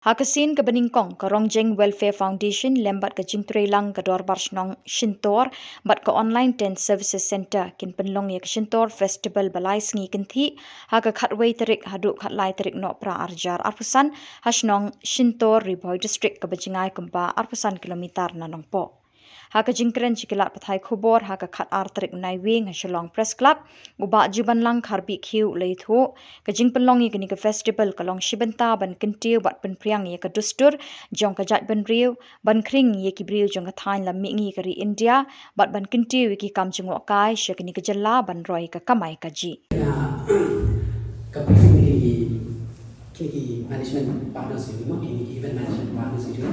Hakasin ke Beningkong ke Rongjeng Welfare Foundation lembat ke Jingtreilang ke Dor Barsnong Shyntor bat ke Online Tent Services Center kin Pynlong ya ke Shyntor Festival balai sengi kinthi haka khatway terik haduk khatlai terik Nohprah arjar arpusan hasnong Shyntor Bhoi district ke Bajingai kempa arpusan kilometer nanongpo. Haka jingkren cikilat pathai Khubor haka khat ar terik nai wing Shillong Press Club ubak juban lang karbi khiu leithu ke jing Pynlong ye ke festival kalong shibenta ban kentiu bat penpriang ye ke dustur jong ke jat ban riu ban kring ye ki briu jong ke thain lam mingi kari India bat ban kentiu ye ki kam jengok kai she ke Khubojylla ban roi ke kamai kaji ke briefing ni management partners ni ini event management partners ni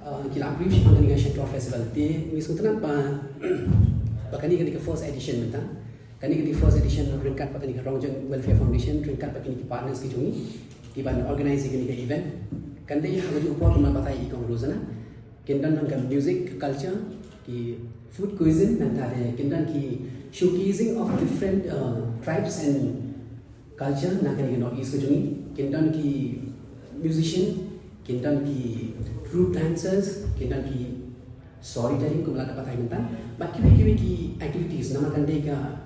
kita brief dengan Shyntor Festival di wisutran bakani ke first edition mentang kani ke first edition ringkat bakani ke Rongjeng Welfare Foundation ringkat bakani ke partners ke jungi di ban organize ke event kan dia harus upor rumah batai ikong rozana kendan nang music culture ki food cuisine dan ada kendan ki showcasing of different tribes and culture nang kani ke North East ke jungi kendan ki musician kendan ki group dancers, kita ki storytelling ko mula dapat mentan, but kiwi ki activities nama kan deka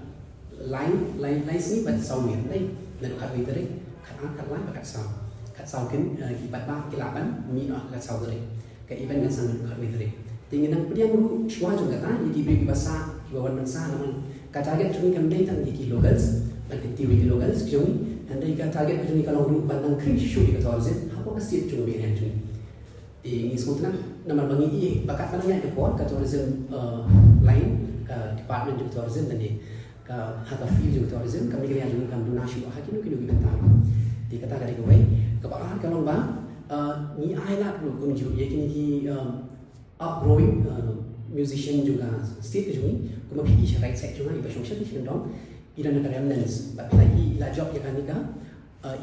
line ni but sawir, lai dan kat witeri, kat line kat saw kan ki bat kilapan mi kat saw teri, ke event kan sangat kat witeri. Tinggal nang pediang ru semua juga ta, ki beri bahasa, ki bawan bahasa nama kat target cumi kan deka ki locals, but ki locals cumi, dan deka target cumi kalau ru bandang kri show di kat tourism, apa pasti cumi beri cumi. Di Sultan nama bangi bakat pananya ke kuat ke tourism lain ke department of tourism dan ke hata field of tourism kami kira juga kami donasi hakinu kinu bentar di kata kali kau ke bahar kalau bang ni ailat ru kunju yakini ki upgrowing musician juga state juga kuma pi right side juga iba social ni dong ida negara remnants but lagi la job ya kan nika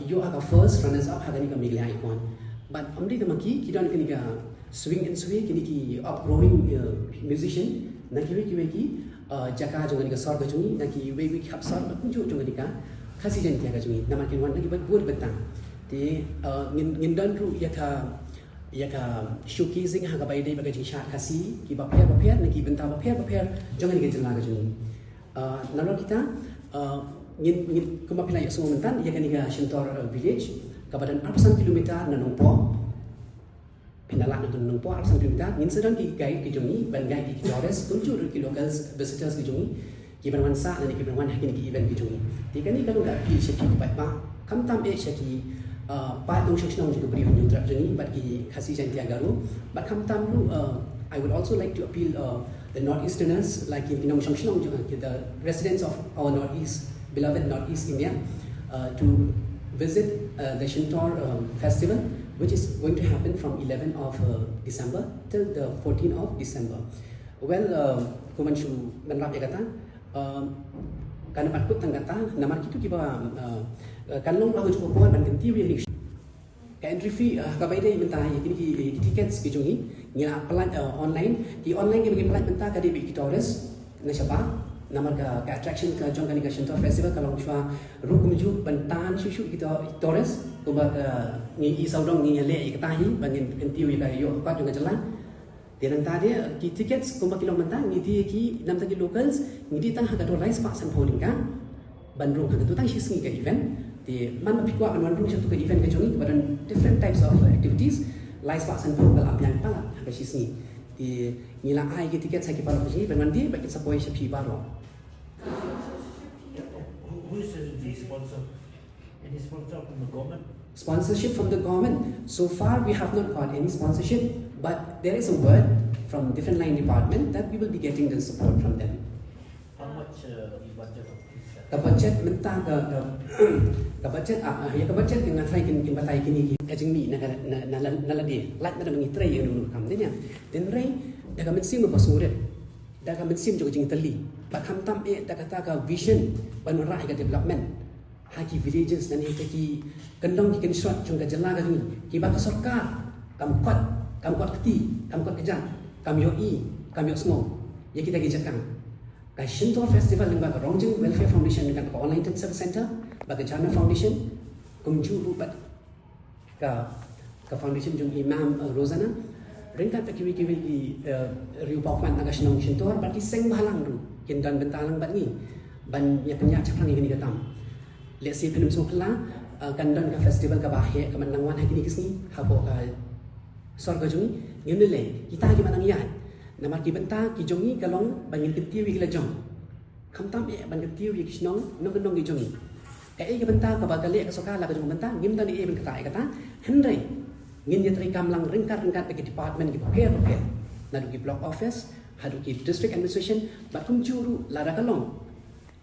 iyo aga first runners up hagani kami kira ikon but amri tamaki kita ni kini swing and sway kini ki upgrowing musician na kiwe ki jaka jonga ni ka sor ka chungi na ki we khap sor ka kunju jonga ni ka khasi jen tia ka chungi nama kin wan na ki bat buat betang ti ngin dan ru ya ka showcasing ha ka bai dei ba ka jing shat khasi ki ba pher na ki benta ba pher jonga ni ka jela ka chungi nalo kita ngin kuma pila ya semua mentan ya kan ni ka Shyntor village kabadan arsan kilometer na Nohprah Pynlong na Nohprah arsan kilometer ngin sedang ki guide ki jungi ban guide ki tourist tunjuk ki locals visitors ki jungi ki ban wansa na ki ban wan hakin ki event ki jungi tikani kalau dak pi shaki ki pat ba kam tam e shaki pa dong shakhnong ji ko bri hun trap jungi bat ki khasi jan tia garu bat kam tam lu I would also like to appeal the northeasterners like in Nong Shakhnong ji the residents of our northeast beloved northeast India to visit the Shyntor festival, which is going to happen from 11th of December till the 14th of December. Well, kumanshu manrap ya kata, karena patut tanggata, nama kita kiba kalong lagu cukup kuat dan kenti wih entry fee kabai deh mentah ini ki tickets kijungi ngira pelan online di online ki bagi pelan mentah kadi bi tourist na siapa nama ke attraction ke jong kani ke Shyntor Festival kalau cuma rukum ju bentan susu kita tourist kuba ni isaudong ni le ik tahi bangin kentiu ika yo ka juga jalan dan tadi ki tickets kuba kilo bentan ni dia ki nam tagi locals ni dia tang hagato rice pak san polling kan bandung hagato tang shisngi ke event di man pikwa kan bandung satu ke event ke jongi kepada different types of activities rice pak san polling bal apyan pala haga shisngi di nila ai ki tiket saya ki pala kuji ban mandi baki sapoi shapi baro. Who is the sponsor? Any sponsor from the government? Sponsorship from the government. So far, we have not got any sponsorship, but there is a word from different line department that we will be getting the support from them. How much budget of this? The budget mentah ke budget ya ke budget dengan try kin batai kini kajing mi na ladi lat na mengi try yang dulu kam denya den rai daga mensim ba suret daga mensim jo jing tali ba kam tam e daga ta ka vision ban rai ka development haki villages dan itu ki kendong ki shot chung ka jala ka ki ba ka sarkar kam kot keti kam kot kejang kam yo smo ya kita ki jakang ka Shyntor Festival dengan Rongjeng Welfare Foundation dengan Online Tent Service Center bagi China Foundation kumju buat ka ka foundation jung imam rozana ringkat kiwi kiwi ki riu pakwan naga Shillong Shyntor baki seng balang ru kin dan bentalang bat ni ban ya penyak caklang ni katam let's see penum sokla kan dan ka festival ka bahe ka manangwan ha kini kisni ha bo ka sorga jungi ngimle kita ki manang ya namar ki benta ki jongi kalong bangin ketiu wi la jong khamtam e ban ketiu wi kisnong nong nong ki jongi e ki benta ka bagale ka soka la ka jong benta ngim dan e ben kata henry ngin ya tri kam lang ringkat ke department ki prepare nadu ki block office hadu ki district administration batum juru lara kalong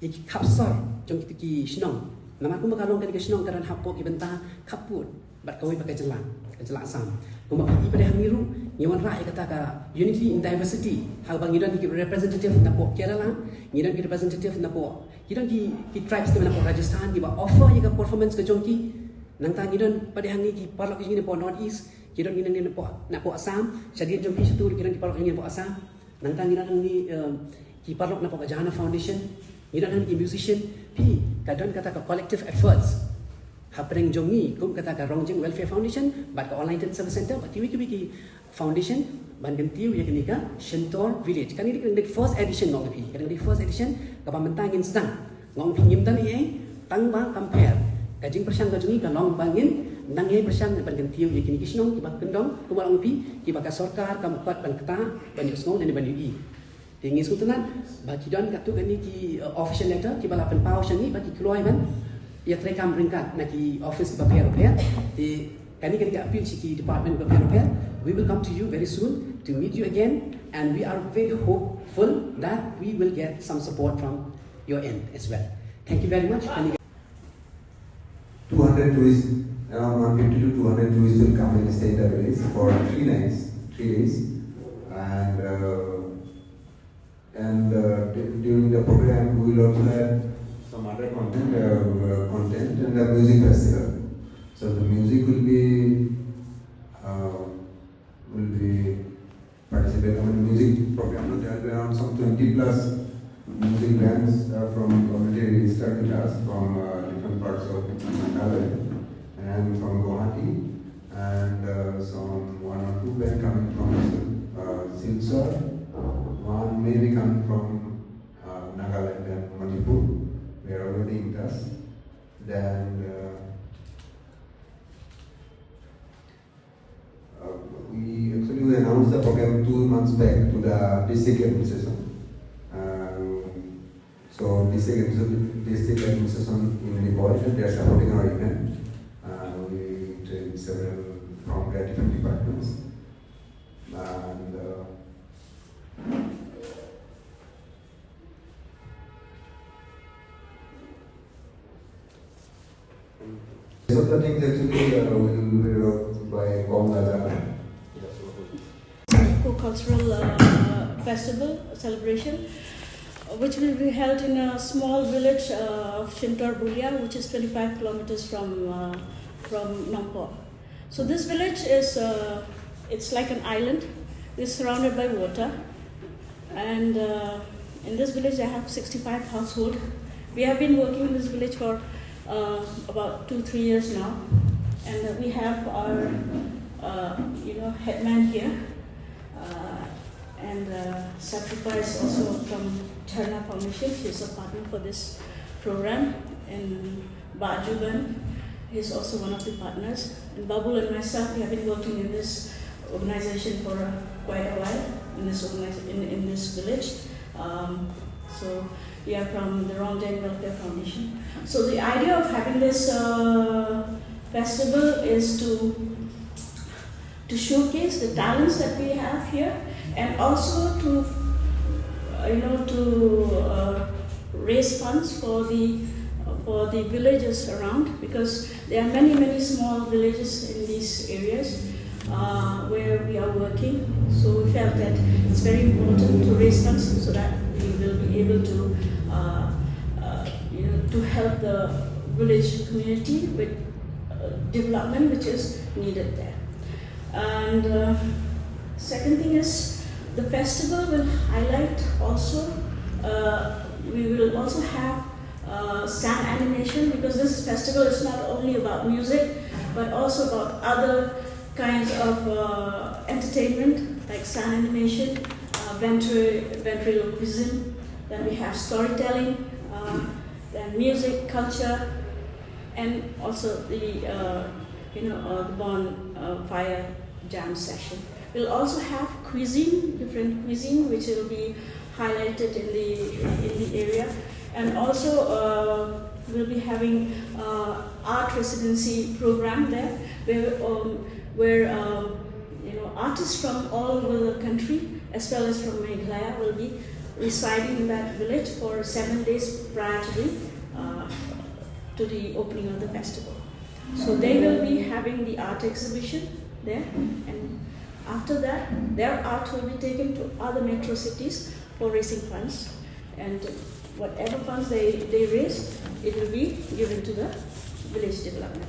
iki kapsar jong ki Shillong nama aku makalong kan ke Shillong karan hapo ki benta kaput bat kawai pakai jelang asam kuma i pada hamiru nyawan rai kata ka unity in diversity hal bang idan ki representative na po Kerala ngidan ki representative na po idan ki tribes na po Rajasthan ki ba offer ya performance ke jongki nang tang idan pada hangi ki parlok ki ni po North East kidan ni po na po Assam jadi jongki situ kidan ki parlok ni po Assam nang tang idan ni ki parlok na po Jahana Foundation idan ki musician pi kadon kata ka collective efforts happening jongi kum kata ka Rongjeng Welfare Foundation bat ka online service center bat ki foundation ban gentiu ya kenika Shyntor village kan ini kan the first edition no pi kan the first edition ka pamentangin sedang ngong pingim tan ie tang ba compare kajing persang ka jongi ka long bangin nang ye persang ban gentiu ya kenika Shillong ki ba kendong kumalang pi ki ba ka sarkar ka mukat ban kata ban yusngong dan ban ui tinggi sutunan ba kidon katu kan ki official letter ki bala pen pau shani ba ki kloi ban ya terekam ringkat nak office repair di kami kena appeal siki department repair we will come to you very soon to meet you again and we are very hopeful that we will get some support from your end as well. Thank you very much. 200 tourists, around 150 to 200 tourists will come and stay in the village for 3 days, and during the program we will also have some other content and the music festival. So the music will be participating in music program. There will be around some 20 plus music bands from already registered with us from different parts of Meghalaya and from Guwahati, and some 1 or 2 bands coming from Shyntor. One may be coming from Nagaland and Manipur. We are already in touch. Then we announced the program 2 months back to the district administration. So district administration in Bhoi, they are supporting our event. We trained several from their different departments. And some of the things actually will be worked by cultural festival celebration, which will be held in a small village of Shyntor, which is 25 kilometers from Nohprah. So this village is it's like an island. It's surrounded by water, and in this village I have 65 households. We have been working in this village for about 2-3 years now, and we have our headman here, and sacrifice also from Jahana Foundation. She's a partner for this program, and Bajuban is also one of the partners, and Babul and myself, we have been working in this organization for quite a while in this village. So we are from the Rongjeng Welfare Foundation. So the idea of having this festival is to showcase the talents that we have here, and also to raise funds for the villages around, because there are many small villages in these areas where we are working. So we felt that it's very important to raise funds so that we will be able to to help the village community with development which is needed there. And second thing is, the festival will highlight also, we will also have stand animation, because this festival is not only about music but also about other kinds of entertainment like sound animation, ventriloquism, then we have storytelling, then music, culture, and also the the bonfire jam session. We'll also have cuisine, different cuisine, which will be highlighted in the area, and also we'll be having art residency program there, where artists from all over the country, as well as from Meghalaya, will be residing in that village for 7 days prior to the opening of the festival. So they will be having the art exhibition there, and after that, their art will be taken to other metro cities for raising funds, and whatever funds they raise, it will be given to the village development.